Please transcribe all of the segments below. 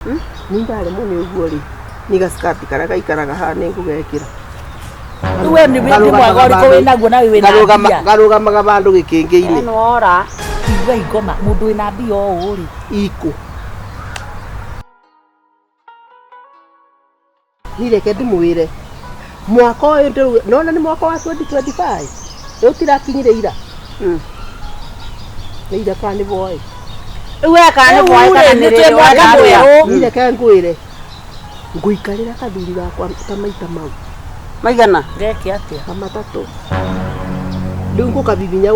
Nindare mune uguo ri ni gaskati kara gaikaraga ha ni ngugekira we ni wingi mwaga uriko winaguo na wina garugamaga bandu gikingi-ini nora igwa igoma mundu wina mbia o uri iko nireke ndimwire mwaka uyu nona ni mwaka wa 2025 riu tirakinyire ira ni ira kani boy we kani boy kana ni nireke ngwire nguikarira kathuri gakwa ta maita mau maigana reke atia matatu riu ngukabibinya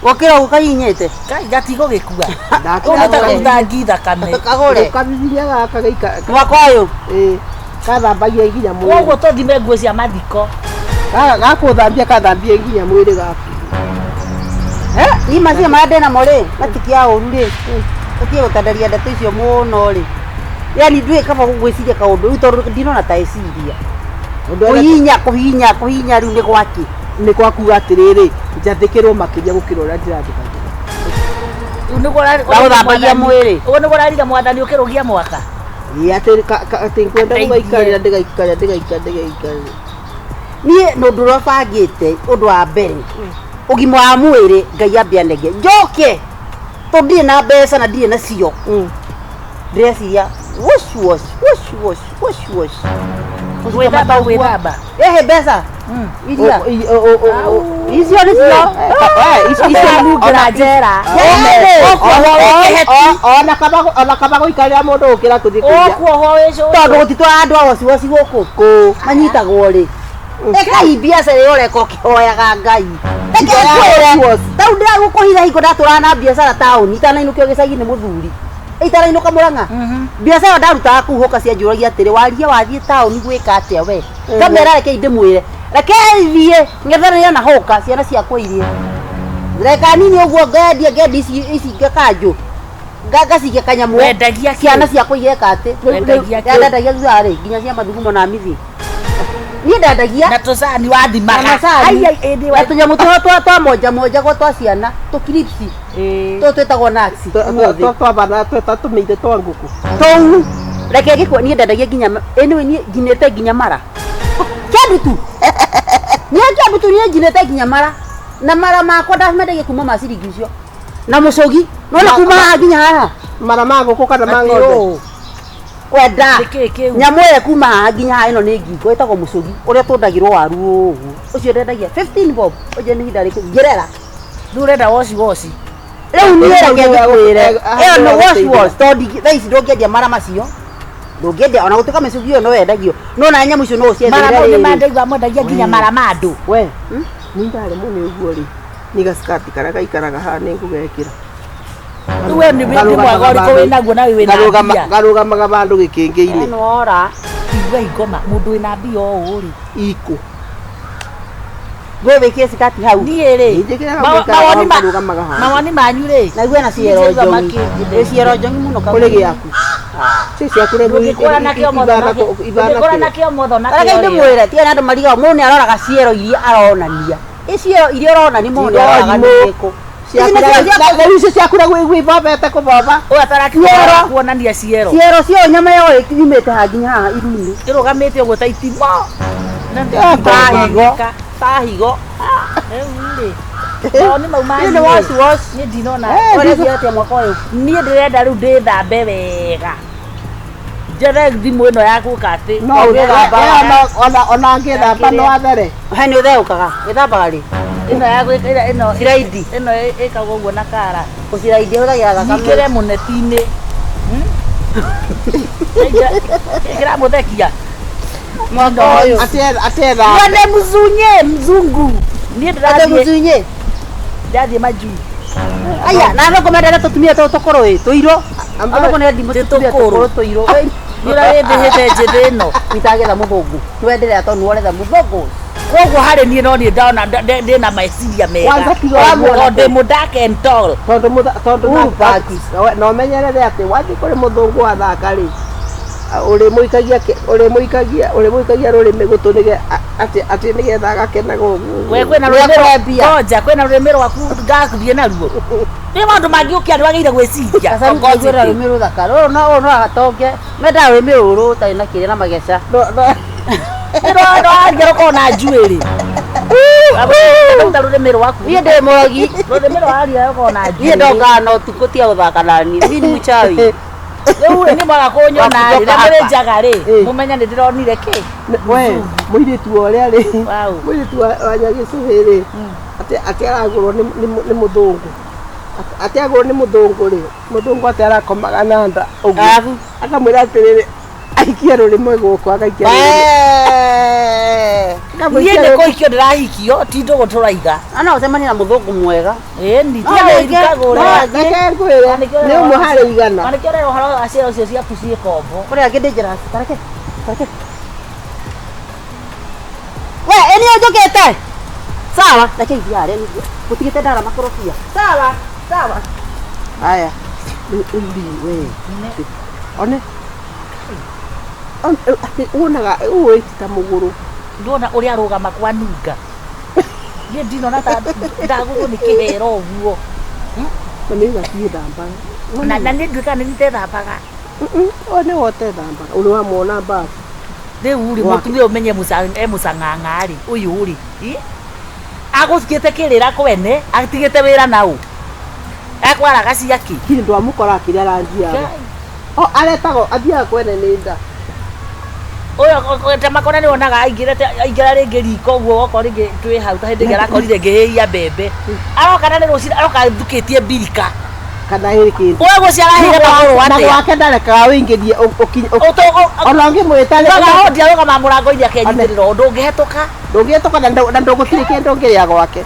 wakira ukainyete kai gatigo gikua ndakita kuthangi thakame kagore ukabibinya gaka gaika mwaka uyu kathambagia nginya mwiri koguo tuthime nguo cia mathiko gakuthambia kathambia nginya mwiri gaku ni macia mande na more matikia uru ri tukie gutandaria ndeto icio muno ri yani ndui kaba gugwiciria kaundu ri tondu ndinona ta eciria kuhinya riu ni gwaki ni gwaku atiriri njathikirwo makiria gukira uria ndirathikagira guthambagia mwiri uguo ni gurarira mwathani ukirugia mwaka ati nkwenda gugaikarira ndigaikara nie no ndurabangite undu wa mbere ugima wa mwiri ngai ambia nege njoke tondire na mbeca na ndire na cio ndreciria wosh wethamba mbeca iria icio nicio icio mungira njera ona kaba guikarira mundu ukira kuthi kuria tondu gutitwara andu awociwoci guku manyitagwo ri ekai biacara iyo reka ukihoyaga ngai tau ndiragukuhitha hingo ndatura na biacara tauni itanainukio gicagi-ini muthuri itarainuka Murang'a biacara ndarutaga kuu hoka cia njuragia atiri waria wathie tauni gwika atia we kamera reke ndimwire reke thie ngetherania na hoka ciana ciakwa irie reka nini uguo ngedi ici ngakanju ngacige kanyamu ciana ciakwa igeka ati ndendagia thari nginya cia mathugumo na mithi ni ndendagia na tusani wathimaga na tunyamu twa moja gwa twa ciana tukiripsi twetagwo naxi twabana tumeithe twa nguku tou reke gikwa ni ndendagia nginya anyway ni nginete nginya mara kyandutu ni nginete nginya mara na mara makwa ndamendagia kuma maciringi icio na mucogi nona kuma nginya haha mara ma nguku kana ma ng'ombe kwenda nyamu ĩrĩa kuma haha nginya haha ĩno nĩ ngingo ĩtagwo mucogi ũrĩa tũndagĩrwo waru ũguo ũcio ndendagia 15 bob ũnje nĩ ihinda rĩkũ ngerera ndurenda woci rĩu niĩ reke ngĩkwĩre ĩyo nĩ wash tondũ thaa ici ndũngĩendia mara macio ndũngĩendia ona gũtuĩka mĩcugi ĩyo no wendagio no na nyamũ icio no ũciendeire mara mau nĩ mandaigua mwendagia nginya mara ma andũ we nindare mune uguo ri ni gaskati kara gaikaraga ha ni ngugekira we ni wingi mwaga uriko winaguo na wina mbia garugamaga bandu gikingi-ini nora igwa igoma mundu wina mbia o uri iko we wikie skati hau nie ri mawani manyu ri na igwe na ciero njongi ciero njongi muno kuri giaku cicia kure ngikora nakio motho nakio reke ndimwire tiana andu mariga mundu ni aroraga ciero iria aronania icio iria aronani mundu ni aroraga ndiko icio ciakura gwibobete kubomba atarakiora kuonania ciero cio nyama yo ikimite ha nginya haha iruni irugamite uguo ta itimo tahigo ni mauma ni wash ni ndinona ũrĩa atia mwaka ũyũ niĩ ndĩrenda rĩu ndĩthambe wega njere thimũ ĩno ya gũka atĩ ona ngĩthamba no athere he nĩ ũtheũkaga gĩthambaga rĩ ĩno ya gwĩka ĩno ciraidi ĩno ĩkagwo ũguo na kara gũciraidi hũthagĩra thakame nyingĩre mũneti-inĩ ĩkĩra mũthekia mwaka ũyũ atetha wende mzungu niĩ mũcunye ndathiĩ majuu aya na thoko mendete tũtumia tũkorwo tũirũ thoko nĩ ndimũ tũtumia tũkorwo tũirũ nĩũra wĩndĩhĩte njĩthĩ ĩno itagetha mũthũngũ nĩwenderea tondũ nĩworetha mũthũngũ koguo harĩ niĩ no niĩ ndona ndĩna meciria mega ndĩ dark and tall tondũ no menyerere atĩ wathiĩ kũrĩ mũthũngũ wathaka rĩ ũrĩ mũikagia rũrĩmĩ gũtũ nĩge ati nigetha agakenaga ũguo. We kwena rũrĩmĩ roja kwena rũrĩmĩ rwaku ngakuthie naruo. Nĩ maũndũ mangĩũkia ndwagĩrĩire gwĩciria. Sasa ngwĩra rũrĩmĩ rũthaka rũrũ no atonge menda rũrĩmĩ rũrũ ũtarĩ na kĩrĩa na mageca. Ndo angĩrũkorwo na njuĩrĩ. Rũrĩmĩ rwaku. Niĩ ndĩ mũrogi. Rũrĩmĩ rwaria rũkorwo na njuĩrĩ. Niĩ ndoka no tukutia gũthaka na niĩ. Mimi ni mchawi. Rĩu nĩ mwaga kũnyona rĩrĩa mũrĩ njaga rĩ mũmenya nĩ ndĩronire kĩ. We mũirĩtu ũrĩa rĩ mũirĩtu wa Nyagĩcũhĩ rĩ atĩ aragũrwo nĩ mũthũngũ. Atĩ agũrwo nĩ mũthũngũ rĩ mũthũngũ atĩ arakomaga na nda ũguo akamwĩra atĩrĩrĩ aikie rũrĩmĩ gũkũ agaikia niĩ nĩ kũhikio ndĩrahikio ti ndũgũ tũraiga. Ana ũcemania na mũthũngũ mwega. Ĩni tiagĩrikagũra nĩ ũmwe harĩ igana. Manĩkĩo rero ũhoro wa ciĩra ũcio ciaku ciĩ kombo. Kũrĩa angĩ dangerous. Tareke. We eni ũnjũkĩte. Sawa reke ithiare nĩguo. Gũtigĩte ndara makorobia. Sawa. Haya. We one wonaga ũĩ ta mũgũrũ. Ndona ũrĩa arũgama kwa nunga. Niĩ ndinona ta ndagũrwo nĩ kĩhero ũguo. Na nĩ gatie thambaga. Na nĩ nduĩka nĩ nĩtethambaga. One wote thambaga. Ũrĩ wa muona mbabu. Rĩu rĩ mũtumia ũmenye mũcang'ang'a rĩ ũyũ rĩ. Agũtigĩte kĩrĩra kwene atigĩte wĩra naũ. Ekwaraga ciaki. Kiri ndo amukora kĩrĩa aranjia. Aretagwo athiaga kwene nĩ nda. Oyo ta makona nĩ wonaga aingĩra rĩngĩ riko ũguo okorwo rĩngĩ twĩ hau ta hĩndĩ ĩrĩa arakorire ngĩhĩhia mbembe. Aroka na rũciinĩ aroka thukĩtie mbirika. Kana hĩrĩkĩte. Ũyũ gũciarahire magũrũ atĩa. Na gwake ndarekaga wĩingĩrie ona ũngĩmwĩta nĩ ndiarũgama mũrango-inĩ akenyitĩrĩra ũndũ ũngĩhetũka. Ndũngĩhetũka na ndũgũtirĩ kĩndũ ũngĩrĩa gwake.